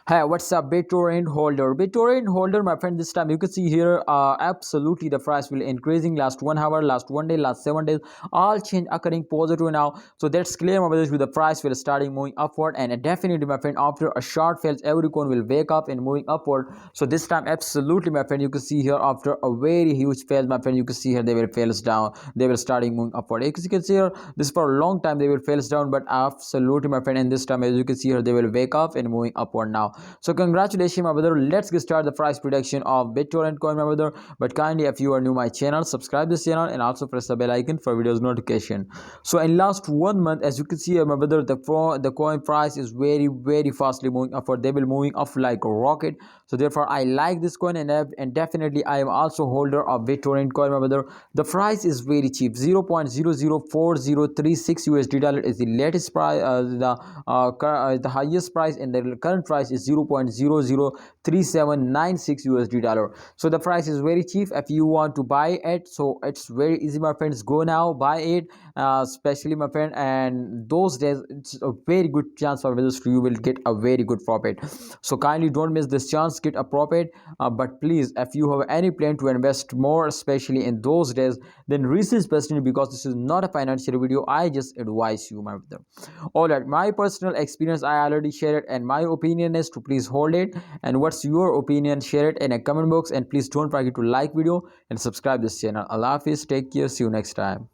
Hey, what's up, Bittorrent holder? Bittorrent holder, my friend. This time you can see here, absolutely the price will increasing. Last 1 hour, last 1 day, last 7 days, all change occurring positive now. So that's clear, my brothers. With the price will starting moving upward, and definitely, my friend, after a short fails, every coin will wake up and moving upward. So this time, absolutely, my friend, you can see here after a very huge fail, my friend, you can see here they will fails down. They will starting moving upward. As you can see here, this for a long time they will fails down, but absolutely, my friend, and this time, as you can see here, they will wake up and moving upward now. So congratulations, my brother. Let's get started the price prediction of Bittorrent coin, my brother. But kindly, if you are new my channel, subscribe this channel and also press the bell icon for videos notification. So in last 1 month, as you can see, my brother, the coin price is very fastly moving upward. They will moving up like a rocket. So therefore, I like this coin, and definitely I am also holder of Bittorrent coin, my brother. The price is very cheap. 0.004036 USD dollar is the latest price. The highest price, and the current price is 0.003796 USD dollar. So the price is very cheap if you want to buy it. So it's very easy, my friends. Go now, buy it, especially, my friend. And those days, it's a very good chance for this. You will get a very good profit. So kindly don't miss this chance. Get a profit. But please, if you have any plan to invest more, especially in those days, then research personally, because this is not a financial video. I just advise you, my brother. All right, my personal experience I already shared it, and my opinion is to please hold it. And what's your opinion? Share it in a comment box, and please don't forget to like video and subscribe this channel. Allah Hafiz, take care, see you next time.